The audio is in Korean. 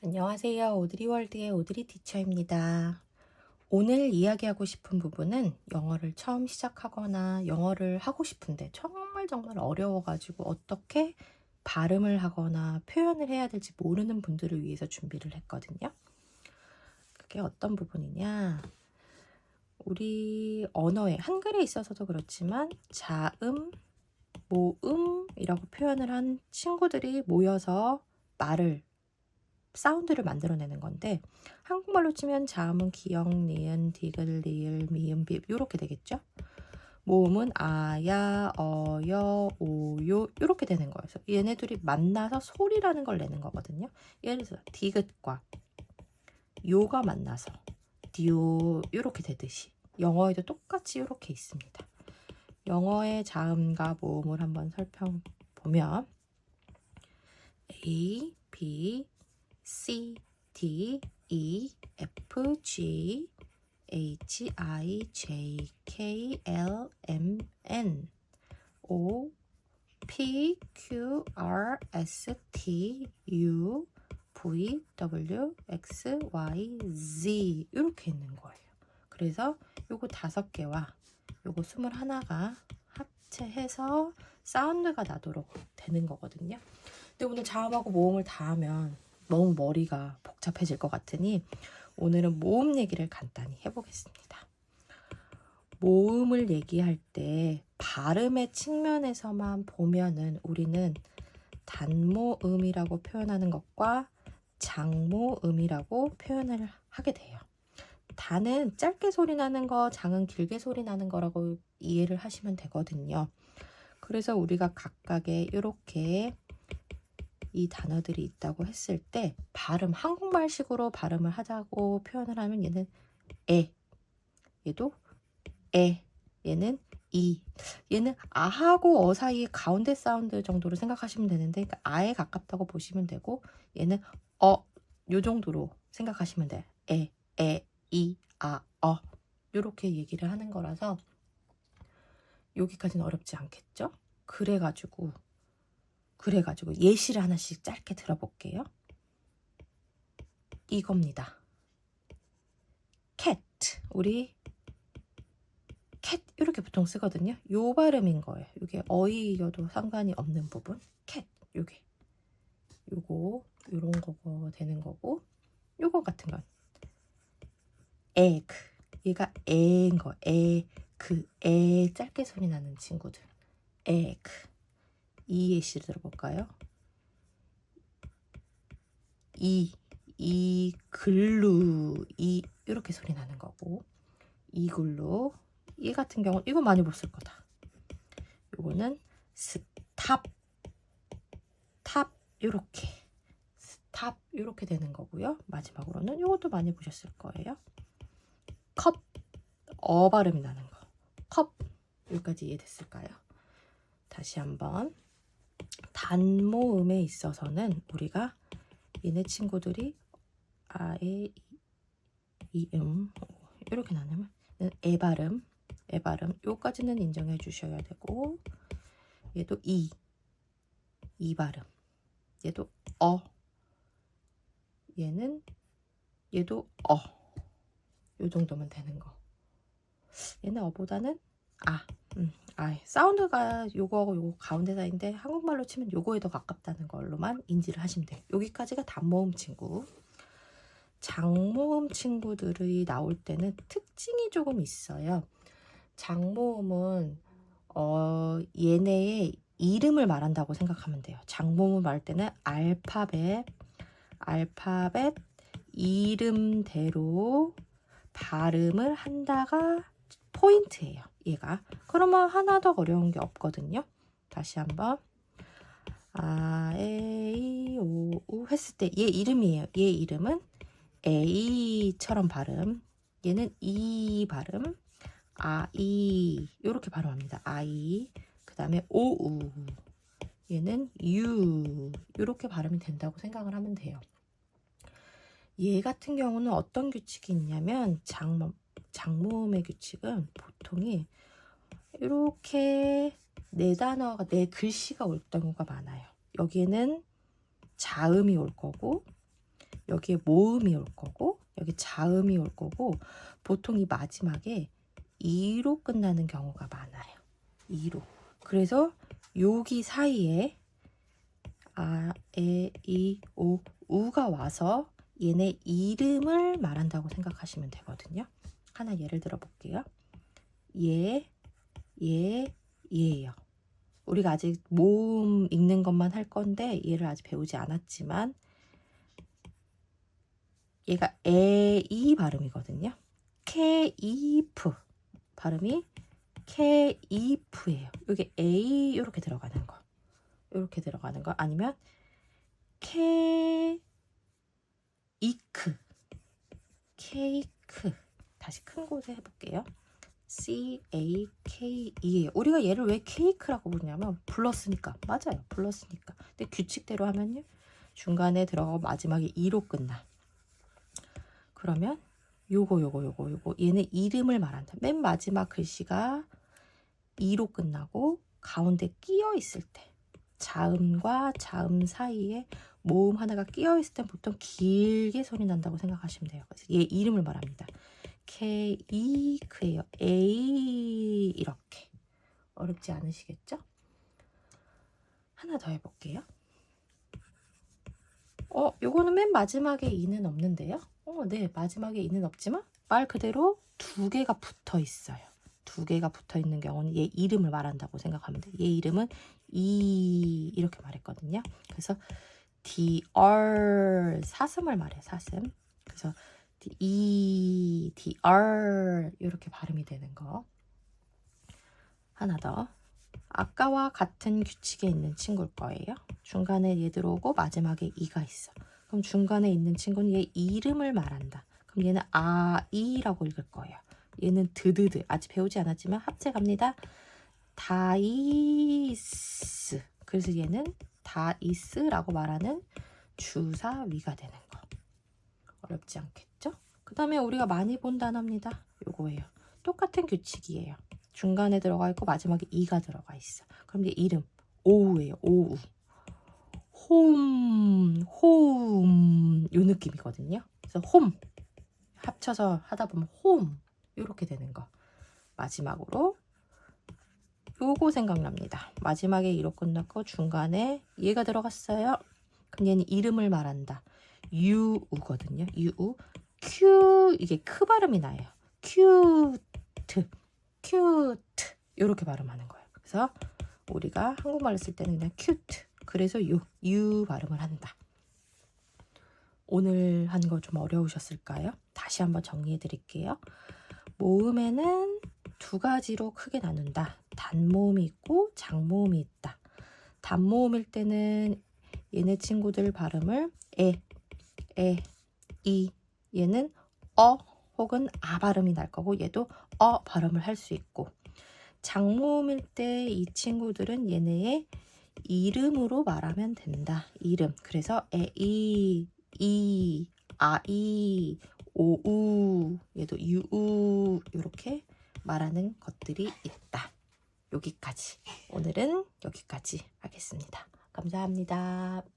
안녕하세요. 오드리월드의 오드리 티처입니다. 오늘 이야기하고 싶은 부분은 영어를 처음 시작하거나 영어를 하고 싶은데 정말 어려워가지고 어떻게 발음을 하거나 표현을 해야 될지 모르는 분들을 위해서 준비를 했거든요. 그게 어떤 부분이냐? 우리 언어에 한글에 있어서도 그렇지만 자음, 모음이라고 표현을 한 친구들이 모여서 말을 사운드를 만들어내는 건데 한국말로 치면 자음은 기역, 니은, 디귿, 리을, 미음, 비읍 이렇게 되겠죠. 모음은 아야, 어여, 오요 이렇게 되는 거예요. 그래서 얘네들이 만나서 소리라는 걸 내는 거거든요. 예를 들어서 디귿과 요가 만나서 듀 이렇게 되듯이 영어에도 똑같이 이렇게 있습니다. 영어의 자음과 모음을 한번 살펴보면 A, B, C, D, E, F, G, H, I, J, K, L, M, N, O, P, Q, R, S, T, U, V, W, X, Y, Z 이렇게 있는 거예요. 그래서 요거 5개와 요거 21가 합체해서 사운드가 나도록 되는 거거든요. 근데 오늘 자음하고 모음을 다 하면 너무 머리가 복잡해질 것 같으니 오늘은 모음 얘기를 간단히 해보겠습니다. 모음을 얘기할 때 발음의 측면에서만 보면은 우리는 단모음이라고 표현하는 것과 장모음이라고 표현을 하게 돼요. 단은 짧게 소리 나는 거, 장은 길게 소리 나는 거라고 이해를 하시면 되거든요. 그래서 우리가 각각의 이렇게 이 단어들이 있다고 했을 때 한국말식으로 발음을 하자고 표현을 하면 얘는 에, 얘도 에, 얘는 이, 얘는 아하고 어 사이의 가운데 사운드 정도로 생각하시면 되는데 그러니까 아에 가깝다고 보시면 되고 얘는 요 정도로 생각하시면 돼. 에, 이, 아, 요렇게 얘기를 하는 거라서 여기까지는 어렵지 않겠죠? 그래가지고 예시를 하나씩 짧게 들어볼게요. 이겁니다. cat. 우리 cat 이렇게 보통 쓰거든요. 요 발음인 거예요. 이게 어휘여도 상관이 없는 부분. cat. 요거 요런 거가 되는 거고 요거 같은 건 egg. 얘가 애인 거. 애 짧게 소리 나는 친구들. egg. 이 예시를 들어볼까요? 이 글루 이렇게 소리 나는 거고 이글루 이 같은 경우는 이거 많이 못 쓸 거다. 요거는 스탑 탑 요렇게 스탑 요렇게 되는 거고요. 마지막으로는 요것도 많이 보셨을 거예요. 컵 발음이 나는 거. 컵 여기까지 이해됐을까요? 다시 한번 단모음에 있어서는 우리가 얘네 친구들이 아에 이음 이렇게 나누면 애 발음 요까지는 인정해 주셔야 되고 얘도 이 발음 얘도 얘도 요 정도면 되는 거. 얘는 어보다는 사운드가 요거하고 요거 가운데 사이인데 한국말로 치면 요거에 더 가깝다는 걸로만 인지를 하시면 돼요. 여기까지가 단모음 친구. 장모음 친구들이 나올 때는 특징이 조금 있어요. 장모음은 얘네의 이름을 말한다고 생각하면 돼요. 장모음 말할 때는 알파벳 이름대로 발음을 한다가 포인트예요. 얘가. 그러면 하나 더 어려운 게 없거든요. 다시 한번 아, 에, 이, 오, 우 했을 때 얘 이름이에요. 얘 이름은 A처럼 발음. 얘는 이 발음. 이 이렇게 발음합니다. 아이. 그 다음에 오우. 얘는 유 이렇게 발음이 된다고 생각을 하면 돼요. 얘 같은 경우는 어떤 규칙이 있냐면 장모음의 규칙은 보통이 이렇게 네 글씨가 올 경우가 많아요. 여기에는 자음이 올 거고 여기에 모음이 올 거고 여기 자음이 올 거고 보통 이 마지막에 이로 끝나는 경우가 많아요. 이로. 그래서 여기 사이에 아, 에, 이, 오, 우가 와서 얘네 이름을 말한다고 생각하시면 되거든요. 하나 예를 들어 볼게요. 얘예요. 우리가 아직 모음 읽는 것만 할 건데 얘를 아직 배우지 않았지만 얘가 에이 발음이거든요. 케이프 발음이 케이프예요. 여기 에이 이렇게 들어가는 거. 이렇게 들어가는 거 아니면 케이크 케이크 다시 큰 곳에 해볼게요. CAKE예요. 우리가 얘를 왜 케이크라고 부르냐면 불렀으니까. 맞아요. 불렀으니까. 근데 규칙대로 하면요. 중간에 들어가고 마지막에 E로 끝나. 그러면 요거 얘네 이름을 말한다. 맨 마지막 글씨가 E로 끝나고 가운데 끼어 있을 때 자음과 자음 사이에 모음 하나가 끼어 있을 때 보통 길게 소리 난다고 생각하시면 돼요. 그래서 얘 이름을 말합니다. 케이크예요. 에이 이렇게. 어렵지 않으시겠죠? 하나 더 해볼게요. 요거는 맨 마지막에 이는 없는데요. 네, 마지막에 이는 없지만 말 그대로 두 개가 붙어 있어요. 두 개가 붙어 있는 경우는 얘 이름을 말한다고 생각하면 돼요. 얘 이름은 이 이렇게 말했거든요. 그래서 dr 사슴을 말해 사슴. 그래서 dr 이렇게 발음이 되는 거. 하나 더. 아까와 같은 규칙에 있는 친구일 거예요. 중간에 얘 들어오고 마지막에 이가 있어. 그럼 중간에 있는 친구는 얘 이름을 말한다. 그럼 얘는 아이라고 읽을 거예요. 얘는 드드드. 아직 배우지 않았지만 합체 갑니다. 다이스. 그래서 얘는 다이스라고 말하는 주사위가 되는 거. 어렵지 않겠죠? 그 다음에 우리가 많이 본 단어입니다. 요거예요. 똑같은 규칙이에요. 중간에 들어가 있고 마지막에 이가 들어가 있어. 그럼 얘 이름 오우예요. 오우. 홈 요 느낌이거든요. 그래서 홈 합쳐서 하다 보면 홈 이렇게 되는 거. 마지막으로 요거 생각납니다. 마지막에 이로 끝났고 중간에 얘가 들어갔어요. 그럼 얘는 이름을 말한다. 유우거든요. 유우. 큐 이게 크 발음이 나요. 큐트 이렇게 발음하는 거예요. 그래서 우리가 한국말로 쓸 때는 그냥 큐트. 그래서 유 발음을 한다. 오늘 한 거 좀 어려우셨을까요? 다시 한번 정리해 드릴게요. 모음에는 두 가지로 크게 나눈다. 단모음이 있고 장모음이 있다. 단모음일 때는 얘네 친구들 발음을 이 얘는 혹은 아 발음이 날 거고 얘도 발음을 할 수 있고 장모음일 때 이 친구들은 얘네의 이름으로 말하면 된다. 이름. 그래서 이, 아이, 오우, 얘도 유우 이렇게 말하는 것들이 있다. 여기까지. 오늘은 여기까지 하겠습니다. 감사합니다.